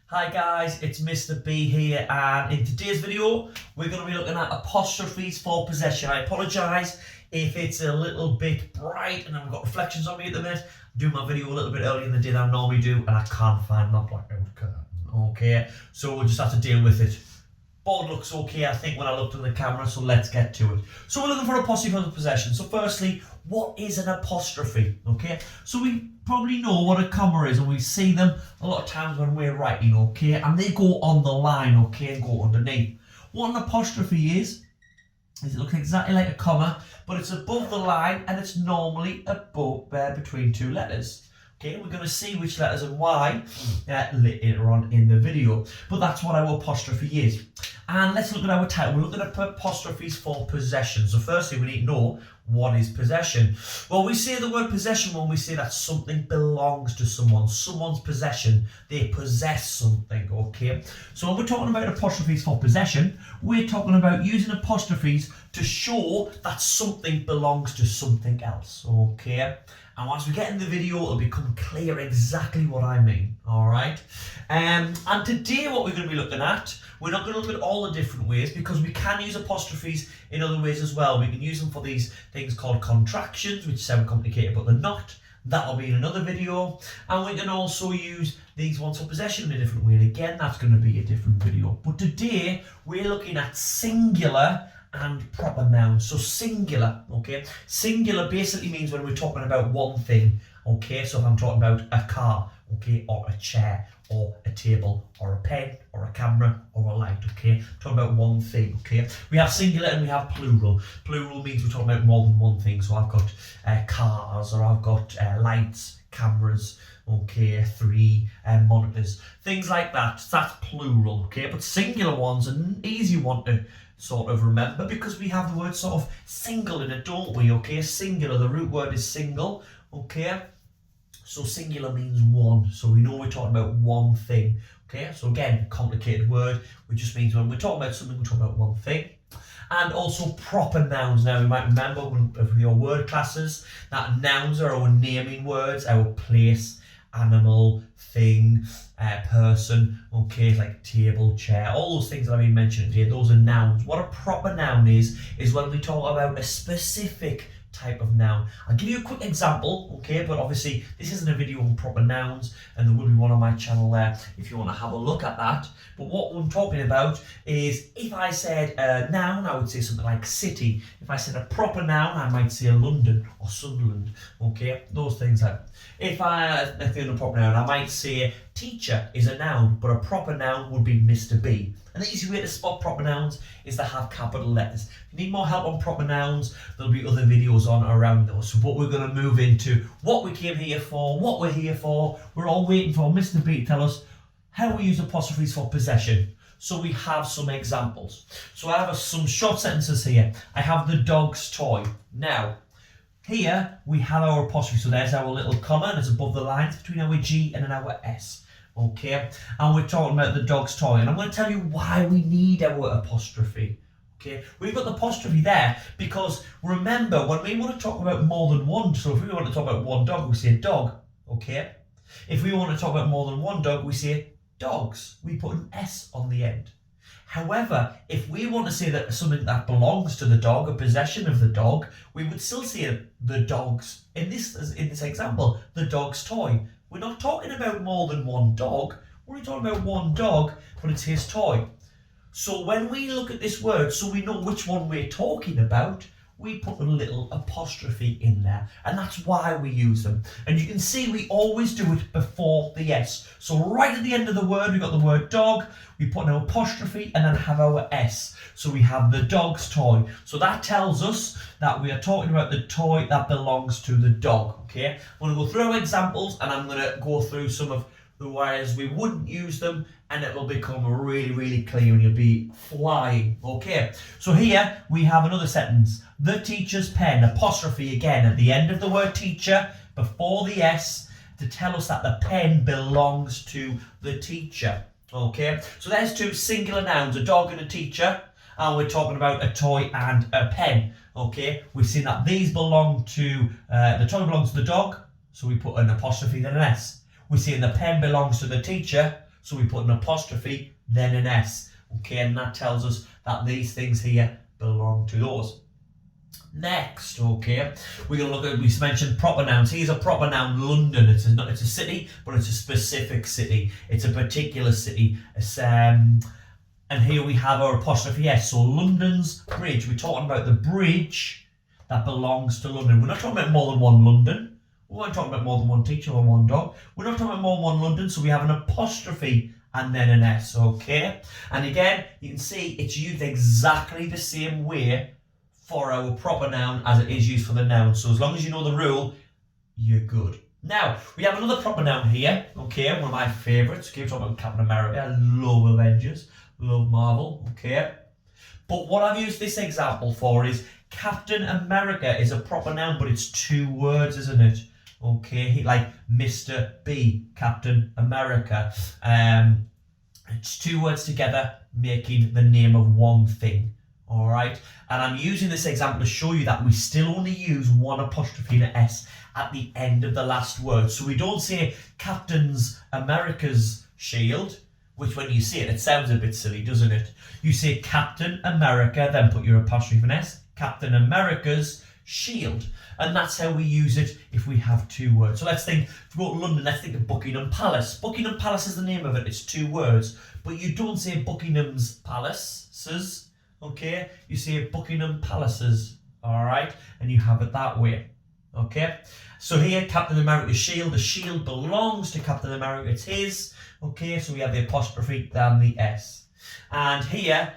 Hi guys, it's Mr. B here, and in today's video we're going to be looking at apostrophes for possession. I apologise if it's a little bit bright and I've got reflections on me at the minute. I do my video a little bit earlier in the day than I normally do and I can't find my blackout curtain. Okay, so we'll just have to deal with it. Board looks okay, I think, when I looked at the camera, so let's get to it. So we're looking for apostrophe for possession. So firstly, what is an apostrophe? Okay, so we probably know what a comma is, and we see them a lot of times when we're writing, okay, and they go on the line, okay, and go underneath. What an apostrophe is it looks exactly like a comma, but it's above the line, and it's normally above between two letters. Okay, we're going to see which letters and why later on in the video. But that's what our apostrophe is. And let's look at our title. We're looking at apostrophes for possession. So firstly, we need to know what is possession. Well, we say the word possession when we say that something belongs to someone. Someone's possession. They possess something, okay? So when we're talking about apostrophes for possession, we're talking about using apostrophes to show that something belongs to something else, okay? And once we get in the video, it'll become clear exactly what I mean, all right? And today what we're going to be looking at, we're not going to look at all the different ways because we can use apostrophes in other ways as well. We can use them for these things called contractions, which sound complicated, but they're not. That'll be in another video. And we can also use these ones for possession in a different way. And again, that's going to be a different video. But today, we're looking at singular and proper nouns. So singular, okay? Singular basically means when we're talking about one thing, okay? So if I'm talking about a car, okay, or a chair, or a table, or a pen, or a camera, or a light, okay? I'm talking about one thing, okay? We have singular and we have plural. Plural means we're talking about more than one thing. So I've got cars, or I've got lights, cameras, okay, 3 monitors, things like that. That's plural, okay? But singular one's an easy one to sort of remember because we have the word sort of single in it, don't we? Okay, singular, the root word is single, okay? So singular means one, so we know we're talking about one thing, okay? So again, complicated word, which just means when we're talking about something, we're talking about one thing. And also proper nouns. Now, you might remember from your word classes that nouns are our naming words, our place, animal, thing, person, okay, like table, chair, all those things that I've been mentioning here, those are nouns. What a proper noun is when we talk about a specific type of noun. I'll give you a quick example, okay, but obviously this isn't a video on proper nouns, and there will be one on my channel there if you want to have a look at that. But what I'm talking about is if I said a noun, I would say something like city. If I said a proper noun, I might say London or Sunderland, okay, those things like. If in a proper noun, I might say teacher is a noun, but a proper noun would be Mr. B. An easy way to spot proper nouns is to have capital letters. If you need more help on proper nouns, there'll be other videos on around those. So what we're going to move into, what we came here for, what we're here for. We're all waiting for Mr. B to tell us how we use apostrophes for possession. So we have some examples. So I have some short sentences here. I have the dog's toy. Now, here we have our apostrophe. So there's our little comma, and it's above the lines between our G and our S. Okay, and we're talking about the dog's toy, and I'm going to tell you why we need our apostrophe. Okay, we've got the apostrophe there because remember when we want to talk about more than one, so if we want to talk about one dog, we say dog, okay? If we want to talk about more than one dog, we say dogs. We put an S on the end. However, if we want to say that something that belongs to the dog, a possession of the dog, we would still say the dog's, in this example, the dog's toy. We're not talking about more than one dog. We're only talking about one dog, but it's his toy. So when we look at this word, so we know which one we're talking about, we put a little apostrophe in there. And that's why we use them. And you can see we always do it before the S. So right at the end of the word, we've got the word dog. We put an apostrophe and then have our S. So we have the dog's toy. So that tells us that we are talking about the toy that belongs to the dog. Okay, I'm going to go through our examples and I'm going to go through some of the ways we wouldn't use them, and it will become really, really clear and you'll be flying. Okay, so here we have another sentence. The teacher's pen, apostrophe again at the end of the word teacher, before the S, to tell us that the pen belongs to the teacher. Okay, so there's two singular nouns, a dog and a teacher, and we're talking about a toy and a pen. Okay, we've seen that these belong to, the toy belongs to the dog, so we put an apostrophe then an S. We're seeing the pen belongs to the teacher, So we put an apostrophe, then an S. Okay, and that tells us that these things here belong to those. Next, okay, we're going to look at, we mentioned proper nouns. Here's a proper noun, London. It's a city, but it's a specific city. It's a particular city. It's, and here we have our apostrophe S. So London's bridge. We're talking about the bridge that belongs to London. We're not talking about more than one London. We're not talking about more than one teacher or one dog. We're not talking about more than one London. So we have an apostrophe and then an S, okay? And again, you can see it's used exactly the same way for our proper noun as it is used for the noun. So as long as you know the rule, you're good. Now, we have another proper noun here, okay? One of my favourites. Okay, we're talking about Captain America. I love Avengers, love Marvel, okay? But what I've used this example for is Captain America is a proper noun, but it's 2 words, isn't it? Okay, like Mr. B, Captain America. It's 2 words together making the name of one thing. All right, and I'm using this example to show you that we still only use one apostrophe and an S at the end of the last word. So we don't say Captain's America's shield, which when you say it, it sounds a bit silly, doesn't it? You say Captain America, then put your apostrophe and S, Captain America's shield. And that's how we use it if we have 2 words. So let's think, if we go to London, let's think of Buckingham Palace. Buckingham Palace is the name of it, it's 2 words. But you don't say Buckingham's Palaces, okay? You say Buckingham Palaces, all right? And you have it that way, okay? So here, Captain America's shield, the shield belongs to Captain America, it's his, okay? So we have the apostrophe, then the S. And here,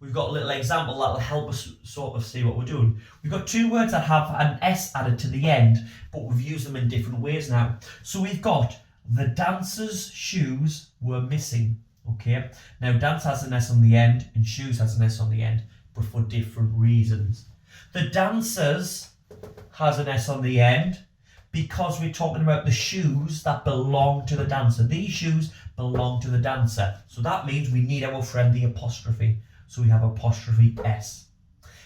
we've got a little example that will help us sort of see what we're doing. We've got 2 words that have an S added to the end, but we've used them in different ways now. So we've got the dancer's shoes were missing, okay? Now dance has an S on the end and shoes has an S on the end, but for different reasons. The dancers has an S on the end because we're talking about the shoes that belong to the dancer. These shoes belong to the dancer. So that means we need our friend the apostrophe. So we have apostrophe S.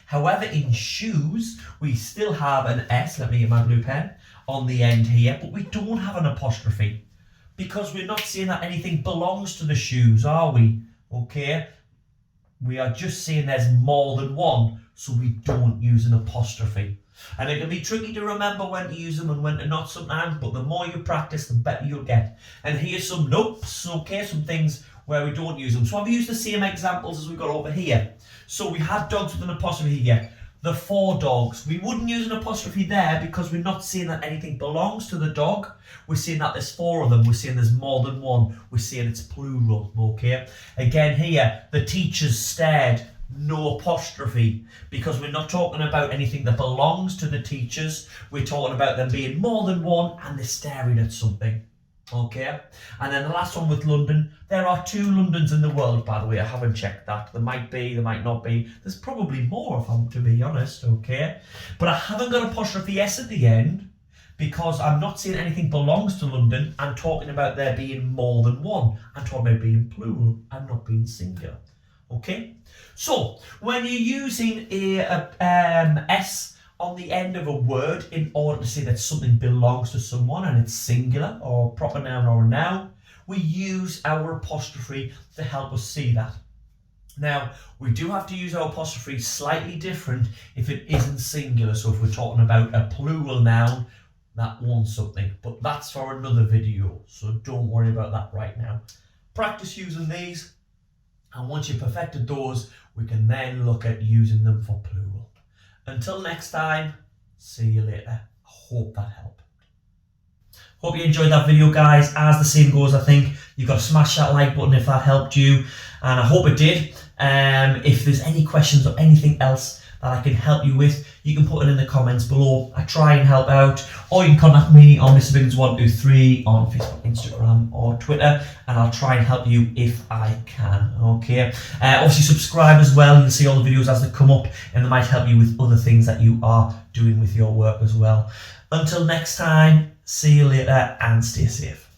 However, in shoes, we still have an S, let me get my blue pen, on the end here, but we don't have an apostrophe because we're not saying that anything belongs to the shoes, are we? Okay, we are just saying there's more than one, so we don't use an apostrophe. And it can be tricky to remember when to use them and when to not sometimes, but the more you practice, the better you'll get. And here's some notes, okay, some things where we don't use them. So I've used the same examples as we've got over here. So we had dogs with an apostrophe here. The 4 dogs. We wouldn't use an apostrophe there because we're not saying that anything belongs to the dog. We're saying that there's 4 of them. We're saying there's more than one. We're saying it's plural, okay? Again here, the teachers stared. No apostrophe, because we're not talking about anything that belongs to the teachers. We're talking about them being more than one and they're staring at something. Okay, and then the last one with London. There are 2 Londons in the world, by the way. I haven't checked that. There might be, there might not be. There's probably more, if I'm to be honest, okay? But I haven't got apostrophe S at the end because I'm not saying anything belongs to London. I'm talking about there being more than one. I'm talking about being plural and not being singular. Okay? So, when you're using a S on the end of a word in order to say that something belongs to someone and it's singular or proper noun or a noun, we use our apostrophe to help us see that. Now, we do have to use our apostrophe slightly different if it isn't singular. So if we're talking about a plural noun, that wants something, but that's for another video. So don't worry about that right now. Practice using these, and once you've perfected those, we can then look at using them for plural. Until next time, see you later. I hope that helped. Hope you enjoyed that video, guys. As the saying goes, I think you've got to smash that like button if that helped you, and I hope it did. If there's any questions or anything else that I can help you with, you can put it in the comments below. I try and help out, or you can contact me on Mr. Biggins123 on Facebook, Instagram, or Twitter, and I'll try and help you if I can. Okay. Obviously, subscribe as well. You'll see all the videos as they come up, and they might help you with other things that you are doing with your work as well. Until next time, see you later and stay safe.